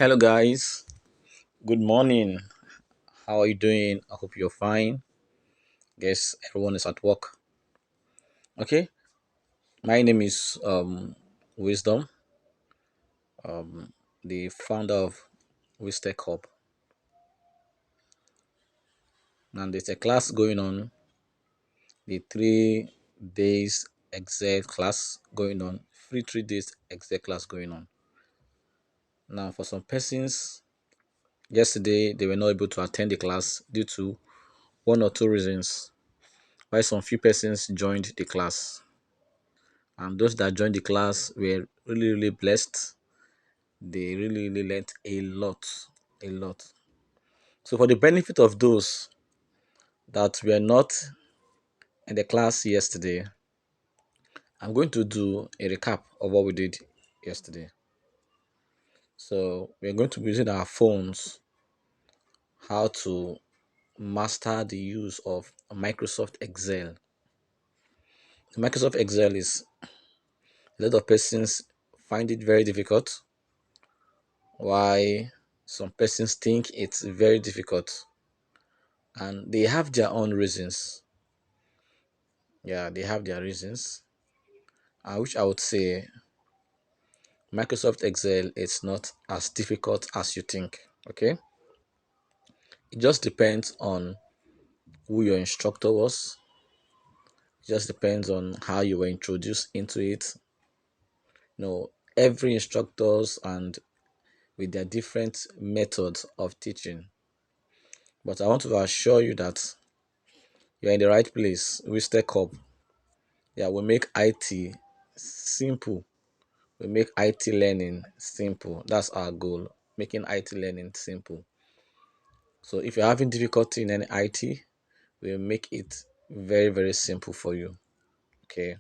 Hello, guys. Good morning. How are you doing? I hope you're fine. Guess everyone is at work. Okay. My name is Wisdom, the founder of Wistek Hub, and there's a class going on. The 3 days Excel class going on. Free 3 days Excel class going on. Now, for some persons, yesterday they were not able to attend the class due to one or two reasons. Why some few persons joined the class. And those that joined the class were really blessed. They really learned a lot. So for the benefit of those that were not in the class yesterday, I'm going to do a recap of what we did yesterday. So we're going to be using our phones how to master the use of Microsoft Excel. Microsoft Excel is a lot of persons find it very difficult. Why some persons think it's very difficult, and they have their own reasons. Yeah, they have their reasons, which I would say Microsoft Excel is not as difficult as you think. Okay, it just depends on who your instructor was. It just depends on how you were introduced into it. Every instructors and with their different methods of teaching. But I want to assure you that you're in the right place. We Stack Up. Yeah, we make IT simple. We make IT learning simple. That's our goal, making IT learning simple. So if you're having difficulty in any IT, we'll make it very simple for you. Okay.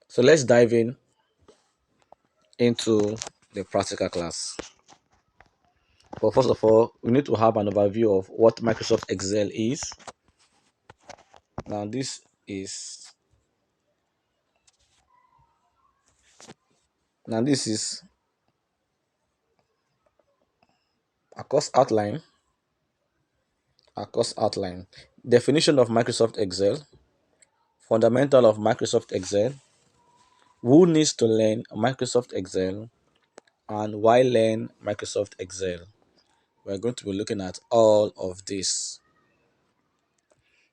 So let's dive into the practical class. But first of all, we need to have an overview of what Microsoft Excel is. Now this is a course outline. Definition of Microsoft Excel. Fundamental of Microsoft Excel. Who needs to learn Microsoft Excel, and why learn Microsoft Excel? We're going to be looking at all of this.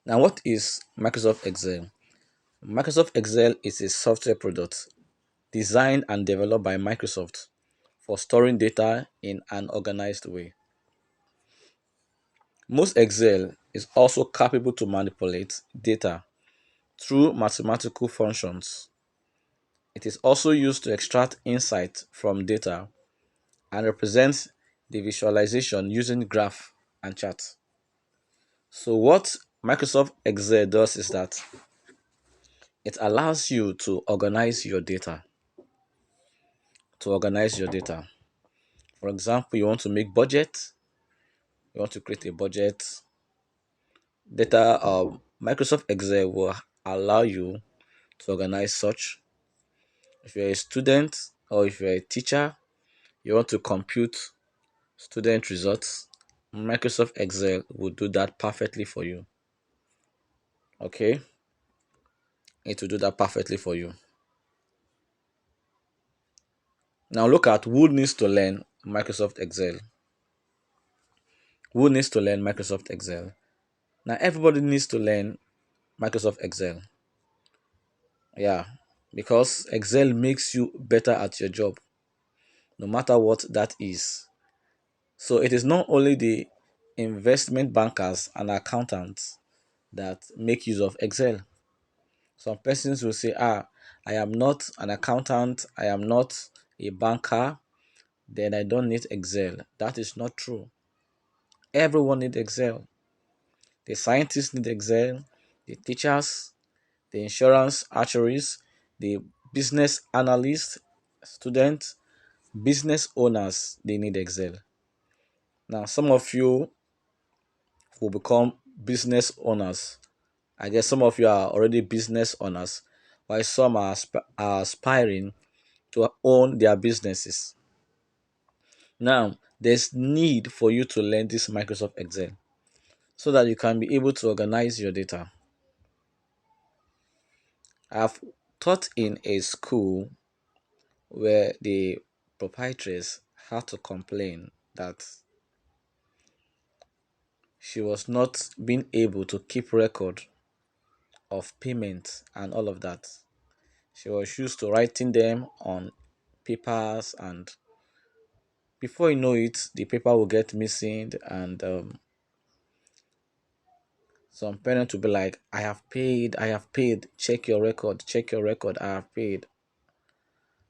Now, what is Microsoft Excel? Microsoft Excel is a software product designed and developed by Microsoft for storing data in an organized way. Most Excel is also capable to manipulate data through mathematical functions. It is also used to extract insight from data and represents the visualization using graph and chart. So what Microsoft Excel does is that it allows you to organize your data. For example, you want to make budget, you want to create a budget. Microsoft Excel will allow you to organize such. If you're a student or if you're a teacher, you want to compute student results, Microsoft Excel will do that perfectly for you. Okay, it will do that perfectly for you. Now look at who needs to learn Microsoft Excel. Who needs to learn Microsoft Excel? Now everybody needs to learn Microsoft Excel. Yeah, because Excel makes you better at your job, no matter what that is. So it is not only the investment bankers and accountants that make use of Excel. Some persons will say, I am not an accountant, I am not a banker, then I don't need Excel. That is not true. Everyone needs Excel. The scientists need Excel, the teachers, the insurance actuaries, the business analysts, students, business owners, they need Excel. Now, some of you will become business owners. I guess some of you are already business owners, while some are aspiring to own their businesses. Now, there's need for you to learn this Microsoft Excel so that you can be able to organize your data. I've taught in a school where the proprietress had to complain that she was not being able to keep record of payments and all of that. She was used to writing them on papers, and before you know it, the paper will get missing, and some parents will be like, I have paid, check your record, I have paid.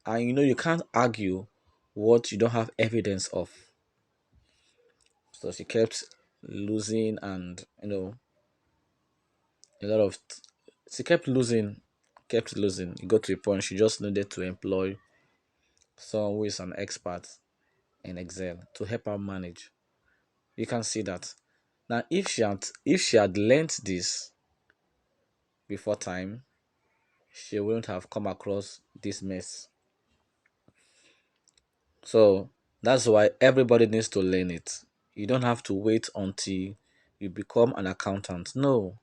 And you can't argue what you don't have evidence of. So she kept losing, and a lot of she kept losing. It got to a point she just needed to employ someone who is an expert in Excel to help her manage. You can see that. Now, if she had learnt this before time, she wouldn't have come across this mess. So that's why everybody needs to learn it. You don't have to wait until you become an accountant. No,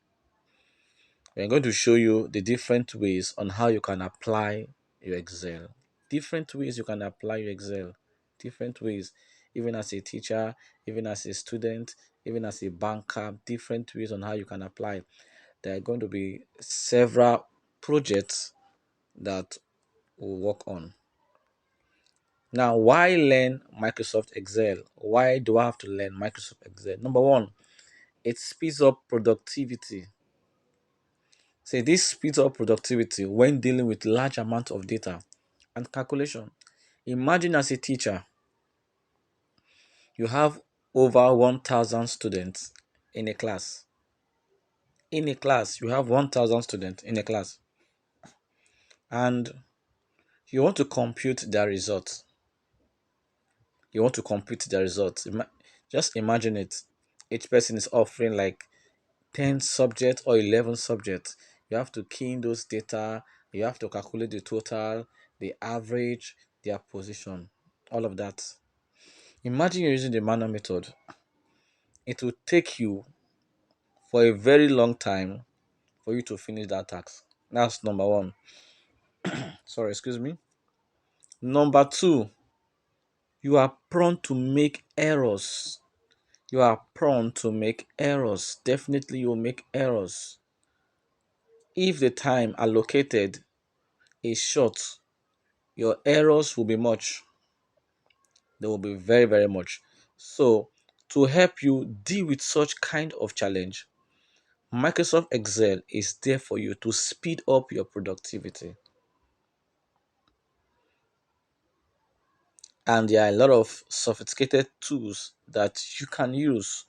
we're going to show you the different ways on how you can apply your Excel. Different ways you can apply your Excel. Different ways, even as a teacher, even as a student, even as a banker, different ways on how you can apply. There are going to be several projects that we'll work on. Now, why learn Microsoft Excel? Why do I have to learn Microsoft Excel? Number one, it speeds up productivity. Say this speeds up productivity when dealing with large amount of data and calculation. Imagine as a teacher, you have over 1,000 students in a class. In a class, you have 1,000 students in a class, and you want to compute their results. You want to compute their results. Just imagine it. Each person is offering like 10 subjects or 11 subjects. You have to key in those data, you have to calculate the total, the average, their position, all of that. Imagine you're using the manual method. It will take you for a very long time for you to finish that task. That's number one. Sorry, excuse me. Number two, you are prone to make errors. You are prone to make errors. Definitely, you'll make errors. If the time allocated is short, your errors will be much. They will be very, very much. So, to help you deal with such kind of challenge, Microsoft Excel is there for you to speed up your productivity. And there are a lot of sophisticated tools that you can use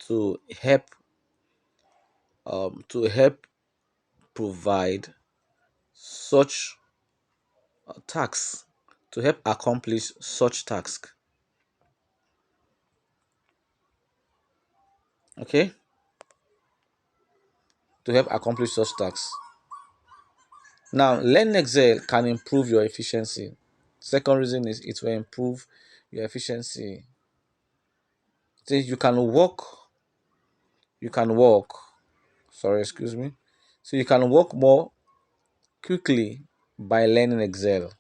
to help provide such tasks, to help accomplish such tasks. Okay, to help accomplish such tasks. Now, learning Excel can improve your efficiency. Second reason is it will improve your efficiency. So you can work, sorry, excuse me. So you can work more quickly by learning Excel.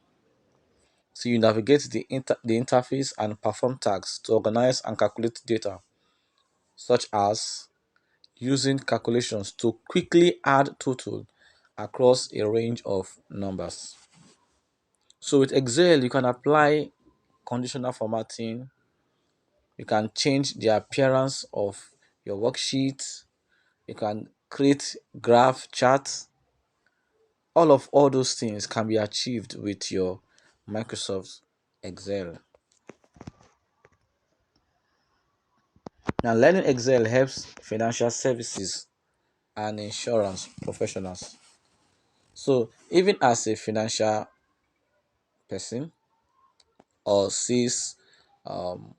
So you navigate the interface and perform tasks to organize and calculate data, such as using calculations to quickly add total across a range of numbers. So with Excel, you can apply conditional formatting, you can change the appearance of your worksheet, you can create graph charts. All those things can be achieved with your Microsoft Excel. Now, learning Excel helps financial services and insurance professionals. So, even as a financial person or um,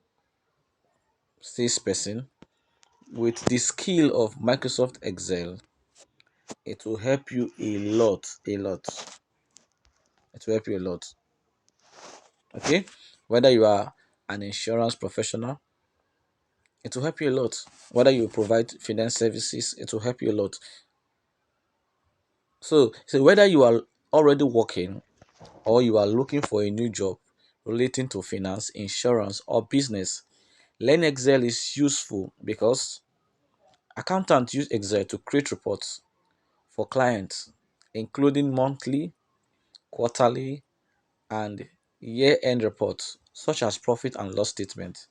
sales person, with the skill of Microsoft Excel, it will help you a lot, a lot. It will help you a lot. Okay, whether you are an insurance professional, it will help you a lot. Whether you provide finance services, it will help you a lot. So whether you are already working or you are looking for a new job relating to finance, insurance, or business, learn Excel is useful because accountants use Excel to create reports for clients, including monthly, quarterly, and year-end reports, such as profit and loss statement.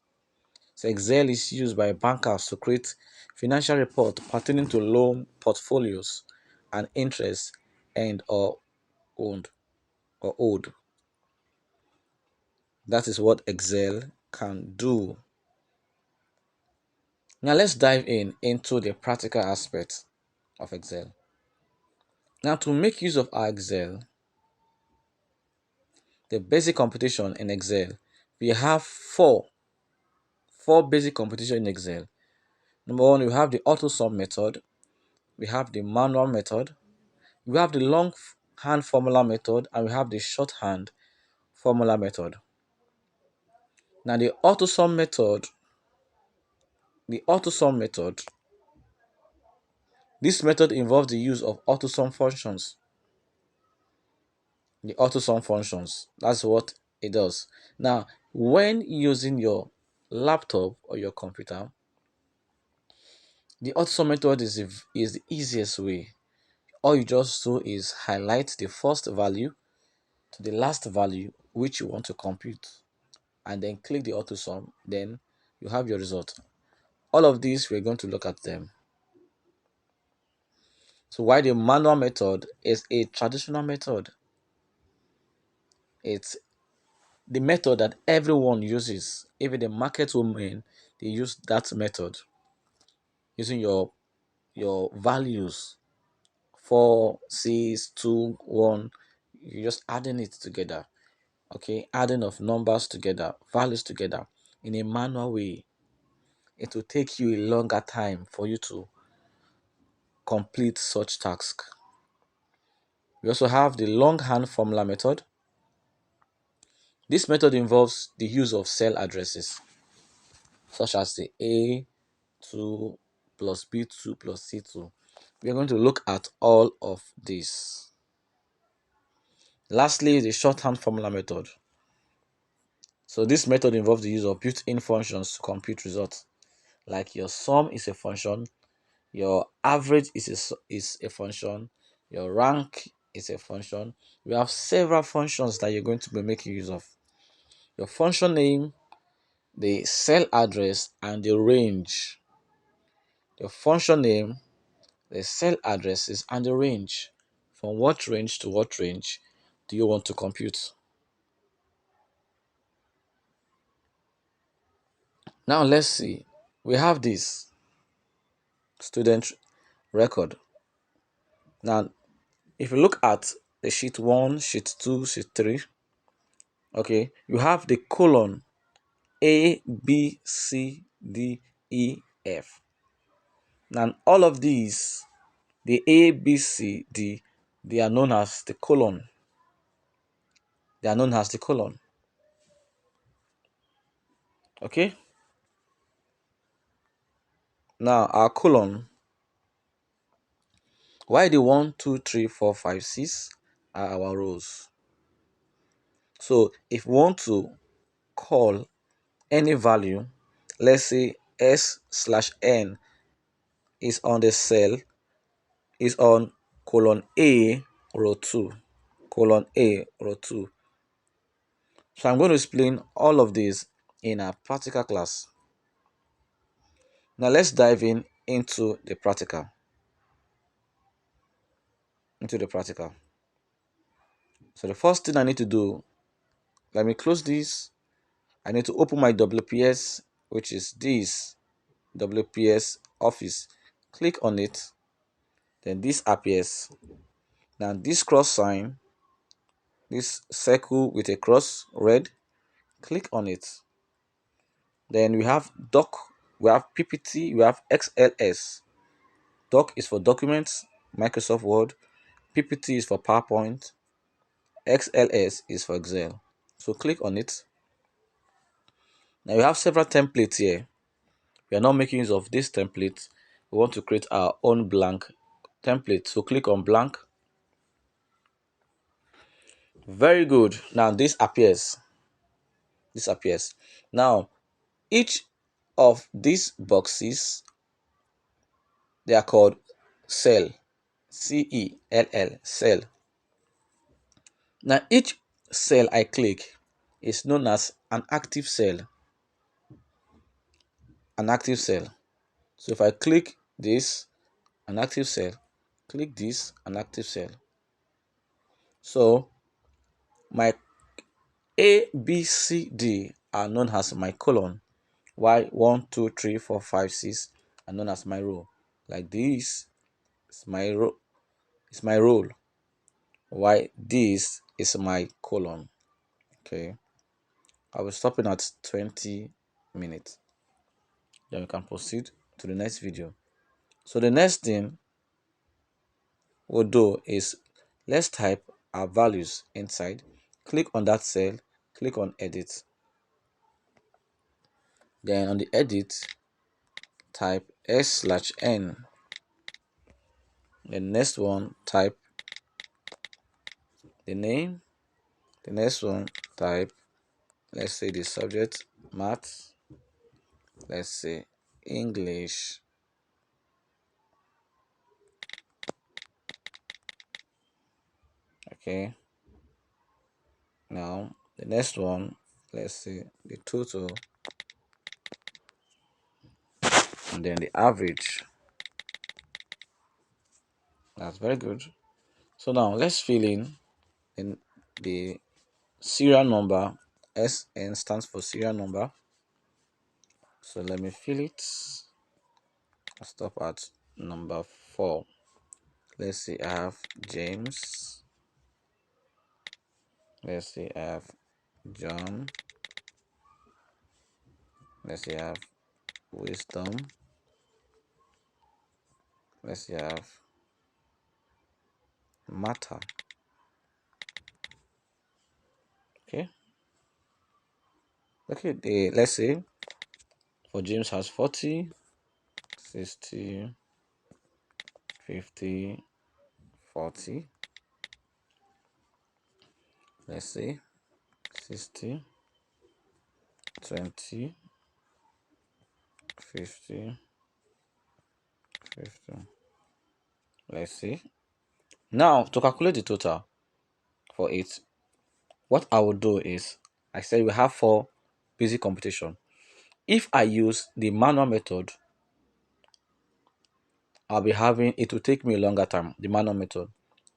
So Excel is used by bankers to create financial reports pertaining to loan portfolios and interest and or owned or owed. That is what Excel can do. Now let's dive into the practical aspects of Excel. Now to make use of our Excel, the basic computation in Excel, we have four basic computation in Excel. Number one, we have the Autosum method, we have the manual method, we have the long hand formula method, and we have the shorthand formula method. Now the Autosum method, this method involves the use of Autosum functions. The Autosum functions, that's what it does. Now, when using your laptop or your computer, the Autosum method is the easiest way. All you just do is highlight the first value to the last value which you want to compute, and then click the Autosum. Then you have your result. All of these we're going to look at them. So why the manual method is a traditional method. It's the method that everyone uses. Even the market women, they use that method using your values 4 6 2 1. You're just adding it together. Okay, adding of numbers together, values together in a manual way. It will take you a longer time for you to complete such task. We also have the longhand formula method. This method involves the use of cell addresses, such as the A2 plus B2 plus C2. We are going to look at all of this. Lastly, the shorthand formula method. So this method involves the use of built-in functions to compute results. Like your sum is a function, your average is a function, your rank is a function. We have several functions that you're going to be making use of. Your function name, the cell address, and the range. Your function name, the cell addresses, and the range. From what range to what range do you want to compute? Now let's see. We have this student record. Now, if you look at the sheet 1, sheet 2, sheet 3, okay, you have the colon A, B, C, D, E, F. Now, all of these, the A, B, C, D, they are known as the colon. They are known as the colon. Okay? Now, our colon, why the 1, 2, 3, 4, 5, 6 are our rows. So, if we want to call any value, let's say S slash N is on the cell, is on colon A, row 2. Colon A, row 2. So I'm going to explain all of this in a practical class. Now let's dive into the practical. So the first thing I need to do, let me close this. I need to open my WPS, which is this WPS Office. Click on it. Then this appears. Now this cross sign, this circle with a cross, red, click on it. Then we have doc, we have PPT, we have XLS. Doc is for documents, Microsoft Word. PPT is for PowerPoint. XLS is for Excel. So click on it. Now we have several templates here. We are not making use of this template. We want to create our own blank template. So click on blank. Very good. Now this appears. This appears. Now each of these boxes, they are called cell. cell, cell. Now each cell I click is known as an active cell. An active cell. So if I click this, an active cell, click this, an active cell. So my A, B, C, D are known as my column, while 1, 2, 3, 4, 5, 6 are known as my row. Like this is my row, is my row, while this is my column. Okay, I will stop it at 20 minutes. Then we can proceed to the next video. So the next thing we'll do is let's type our values inside. Click on that cell, click on edit. Then on the edit, type S/N. The next one, type the name. The next one, type, let's say the subject, math. Let's say English. Okay. Now the next one, let's say the total, and then the average. That's very good. So now let's fill in the serial number. SN stands for serial number. So let me fill it. I'll stop at number 4. Let's see, I have James. Let's see, I have John. Let's see, I have Wisdom. Let's see, I have Matter. Okay. Okay, let's say for James has 40, 60, 50, 40. Let's see, 60, 20, 50, 50. Let's see. Now to calculate the total for it, what I will do is, I said we have 4 basic computation. If I use the manual method, it will take me a longer time. The manual method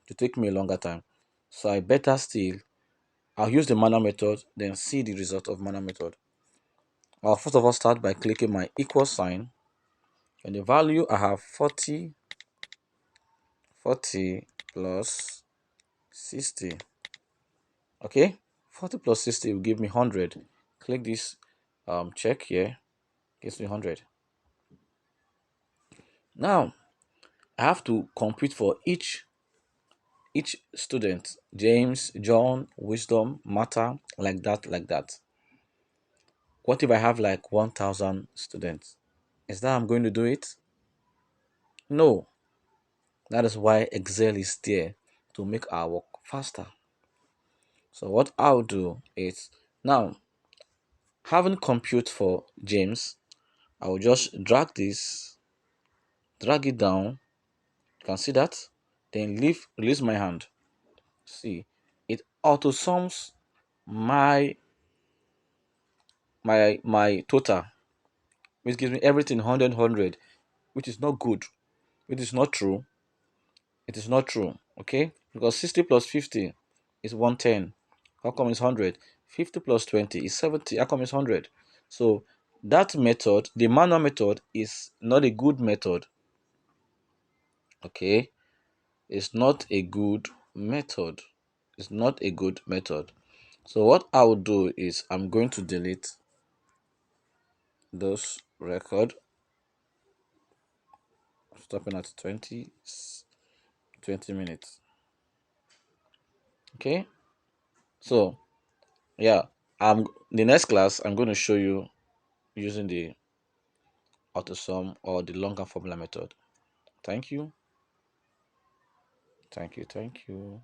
to take me a longer time. So I better still, I'll use the manual method, then see the result of manual method. I'll first of all start by clicking my equal sign. And the value I have 40 plus 60. Okay, 40 plus 60 will give me 100. Click this check here, gives me 100. Now I have to compute for each student, James, John, Wisdom, Matter, like that, like that. What if I have like 1,000 students? Is that I'm going to do it? No. That is why Excel is there, to make our work faster. So what I'll do is, now having compute for James, I will just drag this, drag it down. You can see that. Then release my hand. See, it auto sums my total, which gives me everything 100, which is not good, which is not true. It is not true, okay? Because 60 plus 50 is 110. How come it's 100? 50 plus 20 is 70. How come it's 100? So that method, the manual method, is not a good method. Okay? It's not a good method. It's not a good method. So what I will do is I'm going to delete those record, stopping at 20 minutes. Okay? So yeah, The next class I'm going to show you using the Autosum or the longer formula method. Thank you. Thank you. Thank you.